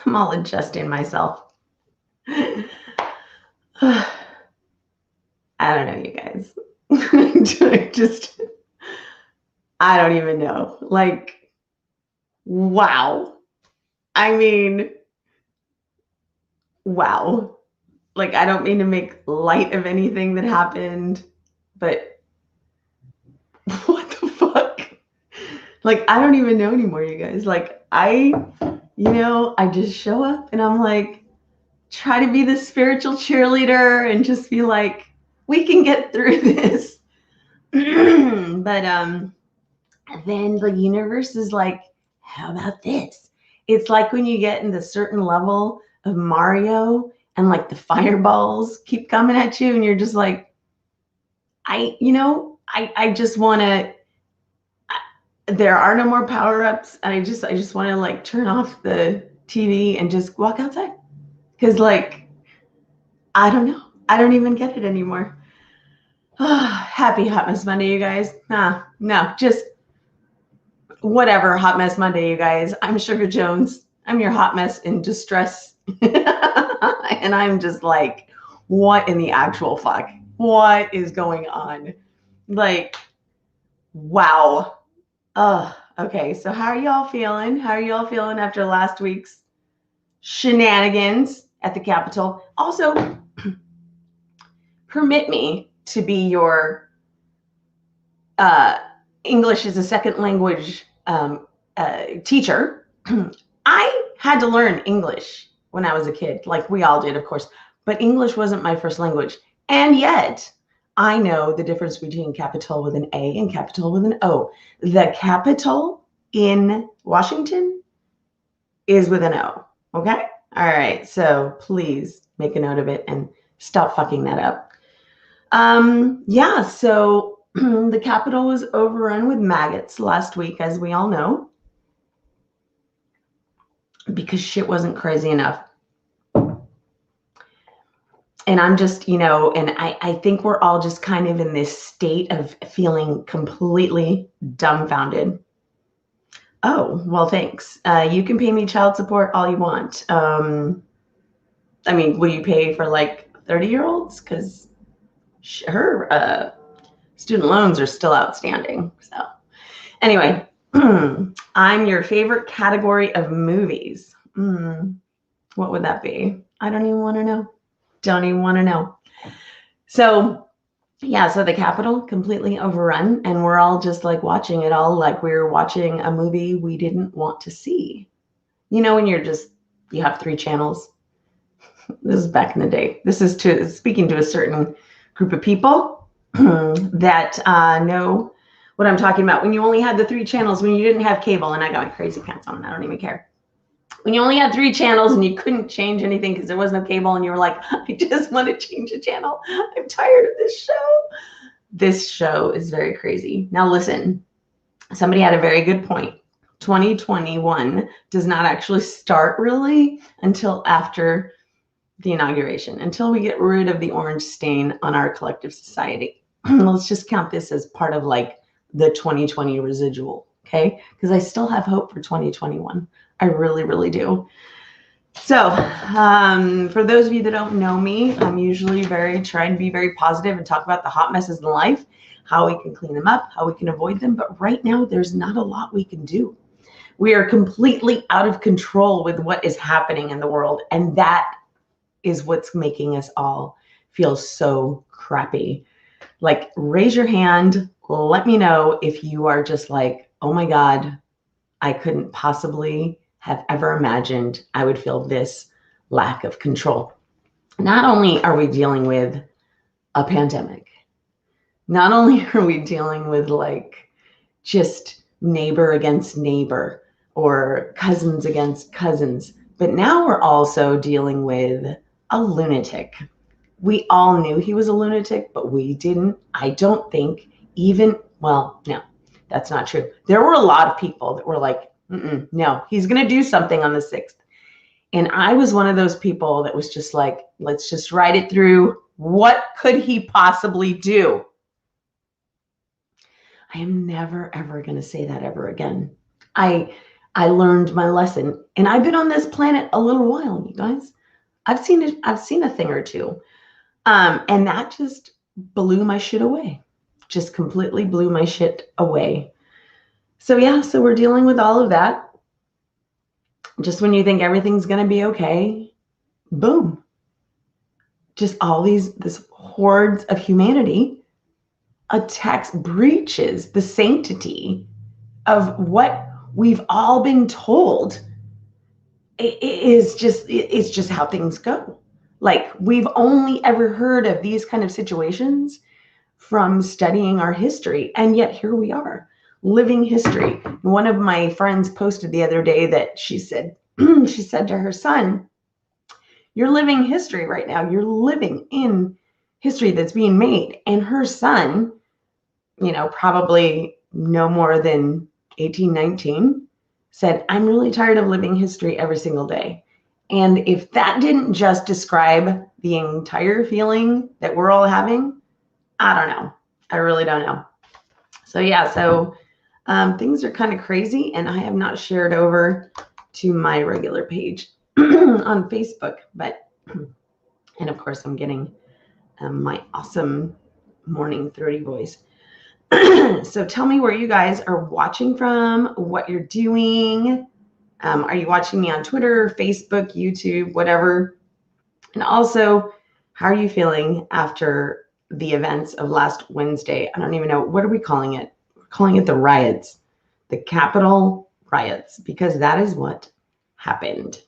I'm all adjusting myself. I don't know, you guys. I don't even know. Like, wow. I mean, wow. Like, I don't mean to make light of anything that happened, but what the fuck? Like, I don't even know anymore, you guys. Like, I just show up and I'm like, try to be the spiritual cheerleader and just be like, we can get through this. But then the universe is like, how about this? It's like when you get in the certain level of Mario and like the fireballs keep coming at you and you're just like, I just want to, there are no more power-ups. And I just want to like turn off the TV and just walk outside. Cause like, I don't know. I don't even get it anymore. Happy Hot Mess Monday, you guys. No, just whatever. Hot Mess Monday, you guys. I'm Sugar Jones. I'm your hot mess in distress. And I'm just like, what in the actual fuck? What is going on? Like, wow. Okay, so how are y'all feeling? How are y'all feeling after last week's shenanigans at the Capitol? Also, permit me to be your English as a second language teacher. I had to learn English when I was a kid, like we all did, of course, but English wasn't my first language. And yet I know the difference between capital with an A and capital with an O. The capital in Washington is with an O, okay? All right, so please make a note of it and stop fucking that up. Yeah, so the Capitol was overrun with maggots last week, as we all know, because shit wasn't crazy enough. And I'm just, and I think we're all just kind of in this state of feeling completely dumbfounded. Oh, well, thanks. You can pay me child support all you want. I mean, will you pay for like 30-year-olds? Because her student loans are still outstanding. So anyway, I'm your favorite category of movies. What would that be? I don't even want to know. Don't even want to know. So yeah, so the Capitol completely overrun, and we're all just like watching it all like we were watching a movie we didn't want to see. You know, when you have 3 channels. This is back in the day. This is speaking to a certain group of people that know what I'm talking about. When you only had the 3 channels, when you didn't have cable, and I got my crazy pants on, I don't even care. When you only had 3 channels and you couldn't change anything because there was no cable, and you were like, I just want to change a channel. I'm tired of this show. This show is very crazy. Now listen, somebody had a very good point. 2021 does not actually start really until after the inauguration, until we get rid of the orange stain on our collective society. Let's just count this as part of like the 2020 residual, okay? Because I still have hope for 2021. I really, really do. So for those of you that don't know me, I'm usually trying to be very positive and talk about the hot messes in life, how we can clean them up, how we can avoid them. But right now, there's not a lot we can do. We are completely out of control with what is happening in the world. And that is what's making us all feel so crappy. Like, raise your hand. Let me know if you are just like, oh my God, I couldn't possibly have ever imagined I would feel this lack of control. Not only are we dealing with a pandemic, not only are we dealing with like just neighbor against neighbor or cousins against cousins, but now we're also dealing with a lunatic. We all knew he was a lunatic, but we didn't, I don't think even, well, no, that's not true. There were a lot of people that were like, no, he's going to do something on the 6th. And I was one of those people that was just like, let's just ride it through. What could he possibly do? I am never, ever going to say that ever again. I I learned my lesson. And I've been on this planet a little while, you guys. I've seen a thing or two. And that just blew my shit away. Just completely blew my shit away. So yeah, so we're dealing with all of that. Just when you think everything's going to be okay, boom. Just all this hordes of humanity attacks, breaches the sanctity of what we've all been told. It's just how things go. Like, we've only ever heard of these kind of situations from studying our history, and yet here we are, living history. One of my friends posted the other day that she said to her son, "You're living history right now. You're living in history that's being made." And her son, probably no more than 18, 19, said, "I'm really tired of living history every single day." And if that didn't just describe the entire feeling that we're all having, I don't know. I really don't know. So yeah, things are kind of crazy, and I have not shared over to my regular page on Facebook, and of course I'm getting my awesome morning throaty voice. So tell me where you guys are watching from, what you're doing. Are you watching me on Twitter, Facebook, YouTube, whatever? And also, how are you feeling after the events of last Wednesday? I don't even know. What are we calling it? We're calling it the riots, the Capitol riots, because that is what happened.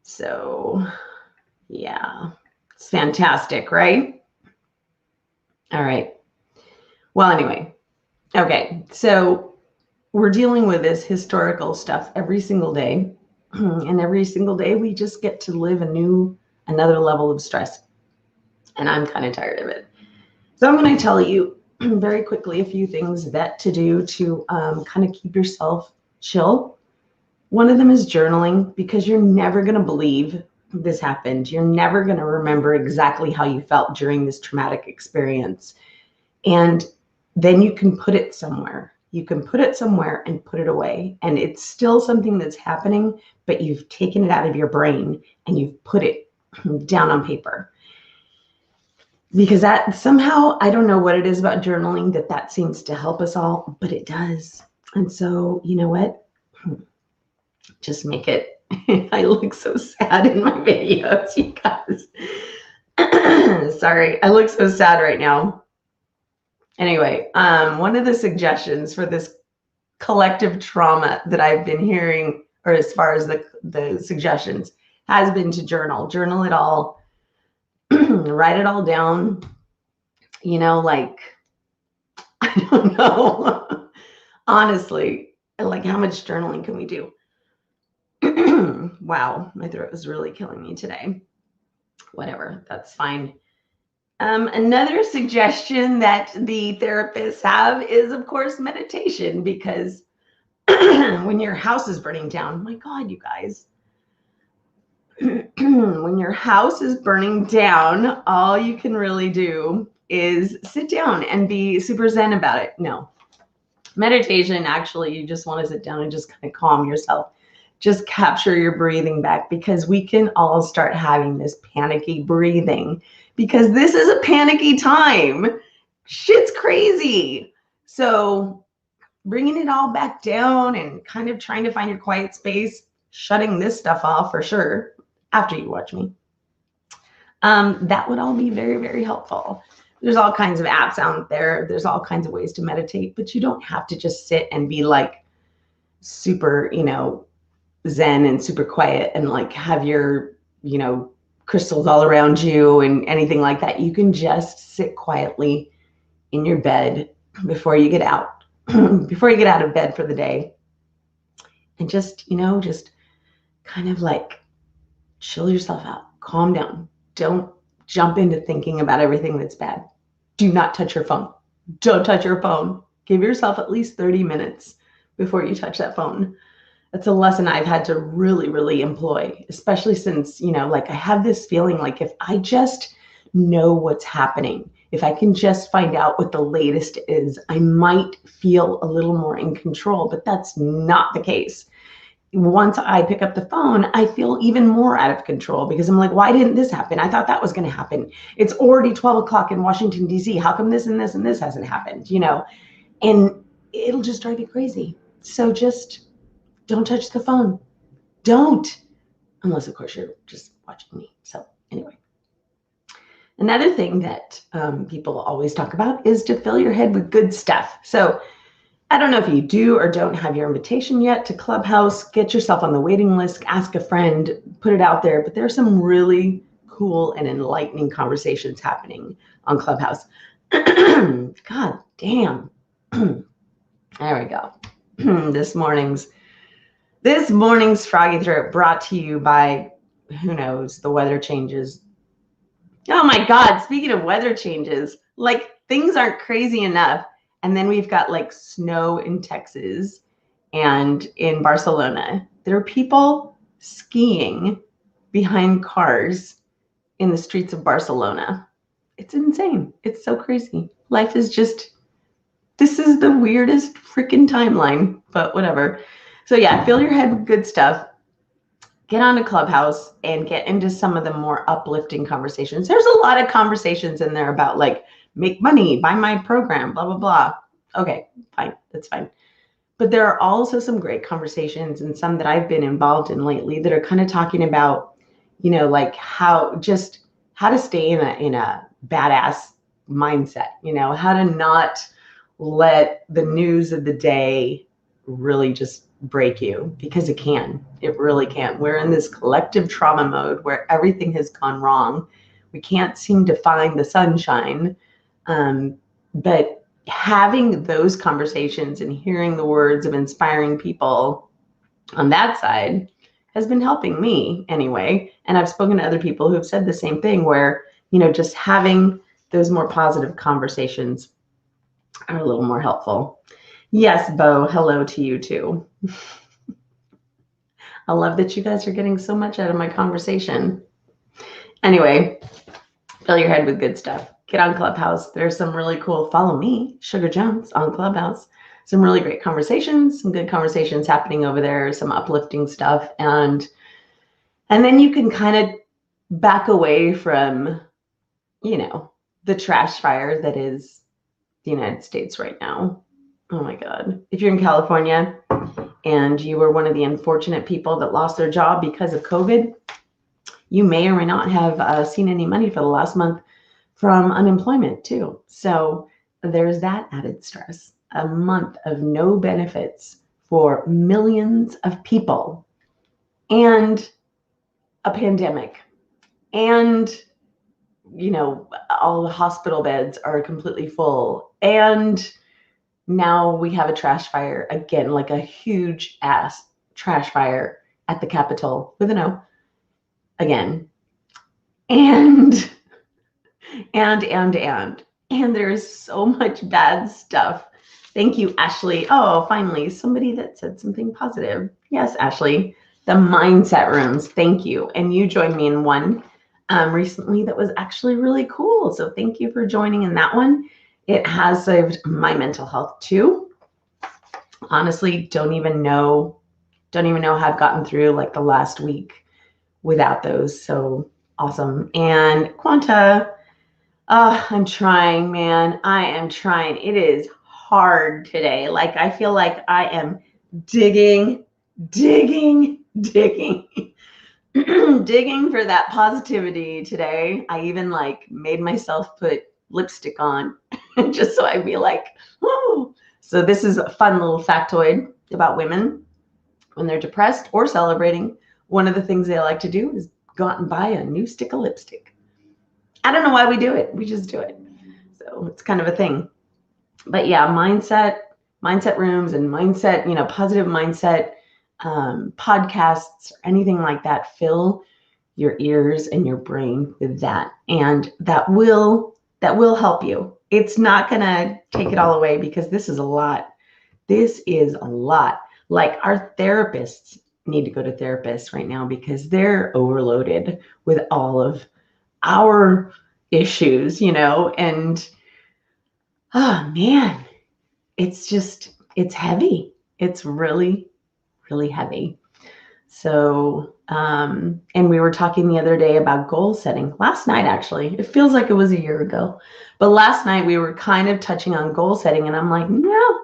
So, yeah, it's fantastic, right? All right. Well, anyway, okay, so we're dealing with this historical stuff every single day. And every single day we just get to live another level of stress. And I'm kind of tired of it. So I'm going to tell you very quickly a few things to do to kind of keep yourself chill. One of them is journaling, because you're never going to believe this happened. You're never going to remember exactly how you felt during this traumatic experience. And then you can put it somewhere. You can put it somewhere and put it away. And it's still something that's happening, but you've taken it out of your brain and you've put it down on paper. Because that somehow, I don't know what it is about journaling that seems to help us all, but it does. And so, you know what? Just make it. I look so sad in my videos, you guys. Sorry, I look so sad right now. Anyway, one of the suggestions for this collective trauma that I've been hearing, or as far as the suggestions, has been to journal it all, write it all down, like, I don't know. Honestly, like, how much journaling can we do? Wow, my throat is really killing me today. Whatever, that's fine. Another suggestion that the therapists have is, of course, meditation, because when your house is burning down, my God, you guys, when your house is burning down, all you can really do is sit down and be super zen about it. No. Meditation, actually, you just want to sit down and just kind of calm yourself. Just capture your breathing back, because we can all start having this panicky breathing, because this is a panicky time. Shit's crazy. So bringing it all back down and kind of trying to find your quiet space, shutting this stuff off for sure after you watch me. That would all be very, very helpful. There's all kinds of apps out there. There's all kinds of ways to meditate, but you don't have to just sit and be like super, zen and super quiet and like have your, crystals all around you and anything like that. You can just sit quietly in your bed before you get out, of bed for the day, and just kind of like chill yourself out, calm down. Don't jump into thinking about everything that's bad. Do not touch your phone. Don't touch your phone. Give yourself at least 30 minutes before you touch that phone. That's a lesson I've had to really, really employ, especially since, like, I have this feeling like if I just know what's happening, if I can just find out what the latest is, I might feel a little more in control, but that's not the case. once I pick up the phone, I feel even more out of control because I'm like, why didn't this happen? I thought that was going to happen. It's already 12 o'clock in Washington, D.C. How come this and this and this hasn't happened? And it'll just drive you crazy. So just don't touch the phone. Don't. Unless, of course, you're just watching me. So anyway. Another thing that people always talk about is to fill your head with good stuff. So I don't know if you do or don't have your invitation yet to Clubhouse. Get yourself on the waiting list, ask a friend, put it out there. But there's some really cool and enlightening conversations happening on Clubhouse. God damn. There we go. This morning's froggy throat brought to you by, who knows, the weather changes. Oh my God, speaking of weather changes, like things aren't crazy enough. And then we've got like snow in Texas and in Barcelona. There are people skiing behind cars in the streets of Barcelona. It's insane. It's so crazy. Life is just, this is the weirdest freaking timeline, but whatever. So yeah, fill your head with good stuff. Get on a Clubhouse and get into some of the more uplifting conversations. There's a lot of conversations in there about like, make money, buy my program, blah, blah, blah. Okay, fine, that's fine. But there are also some great conversations and some that I've been involved in lately that are kind of talking about, like how to stay in a badass mindset, how to not let the news of the day really just break you, because it really can. We're in this collective trauma mode where everything has gone wrong. We can't seem to find the sunshine. But having those conversations and hearing the words of inspiring people on that side has been helping me anyway. And I've spoken to other people who have said the same thing, where, just having those more positive conversations are a little more helpful. Yes, Bo, hello to you too. I love that you guys are getting so much out of my conversation. Anyway, fill your head with good stuff. Get on Clubhouse. There's some really cool, follow me, Sugar Jones on Clubhouse. Some really great conversations, some good conversations happening over there, some uplifting stuff. And then you can kind of back away from, the trash fire that is the United States right now. Oh my God. If you're in California and you were one of the unfortunate people that lost their job because of COVID, you may or may not have seen any money for the last month from unemployment too. So there's that added stress. A month of no benefits for millions of people, and a pandemic, and all the hospital beds are completely full, and now we have a trash fire again, like a huge ass trash fire at the Capitol with an O again. And there's so much bad stuff. Thank you, Ashley. Oh, finally, somebody that said something positive. Yes, Ashley, the mindset rooms. Thank you. And you joined me in one recently that was actually really cool. So thank you for joining in that one. It has saved my mental health too. Honestly, don't even know how I've gotten through like the last week without those. So awesome. And Quanta, I'm trying, man. I am trying. It is hard today. Like I feel like I am digging digging for that positivity today. I even like made myself put lipstick on just so I'd be like, oh. So this is a fun little factoid about women. When they're depressed or celebrating, one of the things they like to do is go out and buy a new stick of lipstick. I don't know why we do it. We just do it. So it's kind of a thing. But yeah, mindset rooms and mindset, positive mindset podcasts or anything like that, fill your ears and your brain with that. And that will help you. It's not going to take it all away, because this is a lot. This is a lot. Like our therapists need to go to therapists right now because they're overloaded with all of our issues, and oh man, it's heavy. It's really, really heavy. So, and we were talking the other day about goal setting. Last night, actually. It feels like it was a year ago. But last night we were kind of touching on goal setting, and I'm like, no.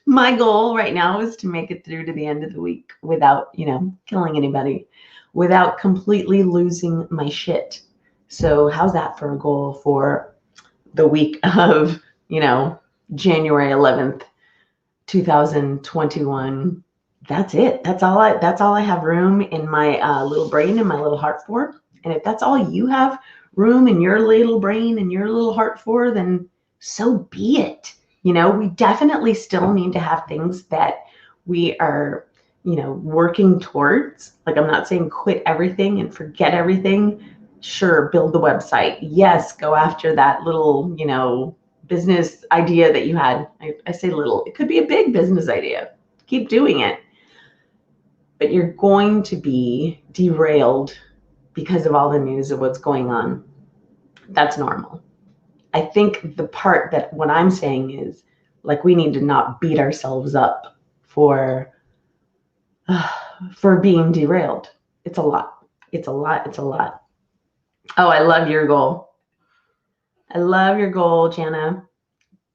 My goal right now is to make it through to the end of the week without, killing anybody, without completely losing my shit. So how's that for a goal for the week of, January 11th, 2021? That's it. That's all I have room in my little brain and my little heart for. And if that's all you have room in your little brain and your little heart for, then so be it. We definitely still need to have things that we are, working towards. Like, I'm not saying quit everything and forget everything. Sure, build the website. Yes, go after that little, business idea that you had. I say little. It could be a big business idea. Keep doing it. But you're going to be derailed because of all the news of what's going on. That's normal. I think the part that what I'm saying is, like, we need to not beat ourselves up for being derailed. It's a lot. It's a lot. It's a lot. Oh, I love your goal. I love your goal, Jana.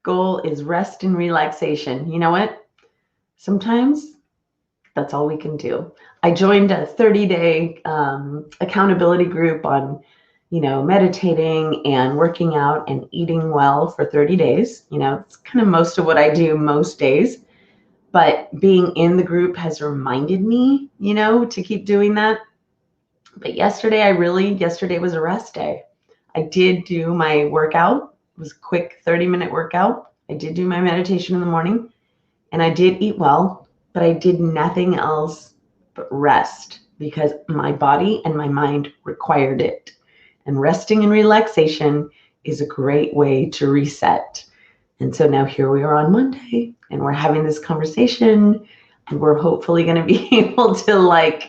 Goal is rest and relaxation. You know what? Sometimes that's all we can do. I joined a 30-day accountability group on, meditating and working out and eating well for 30 days. It's kind of most of what I do most days. But being in the group has reminded me, to keep doing that. But yesterday was a rest day. I did do my workout. It was a quick 30-minute workout. I did do my meditation in the morning, and I did eat well, but I did nothing else but rest because my body and my mind required it. And resting and relaxation is a great way to reset. And so now here we are on Monday, and we're having this conversation, and we're hopefully going to be able to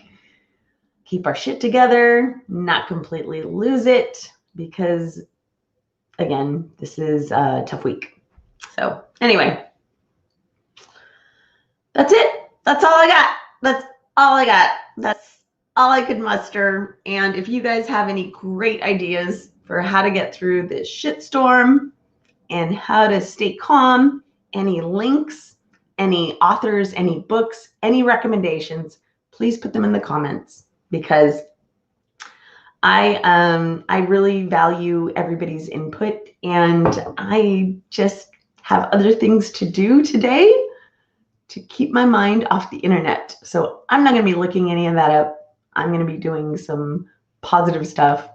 keep our shit together, not completely lose it, because again, this is a tough week. So anyway, that's it. That's all I got. That's all I could muster. And if you guys have any great ideas for how to get through this shitstorm and how to stay calm, any links, any authors, any books, any recommendations, please put them in the comments, because I really value everybody's input, and I just have other things to do today to keep my mind off the internet. So I'm not going to be looking any of that up. I'm going to be doing some positive stuff.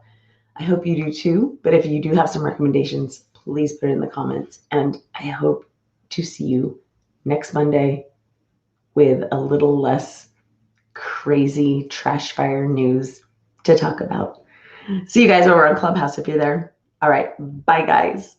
I hope you do too. But if you do have some recommendations, please put it in the comments. And I hope to see you next Monday with a little less crazy trash fire news to talk about. See you guys over on Clubhouse if you're there. All right. Bye, guys.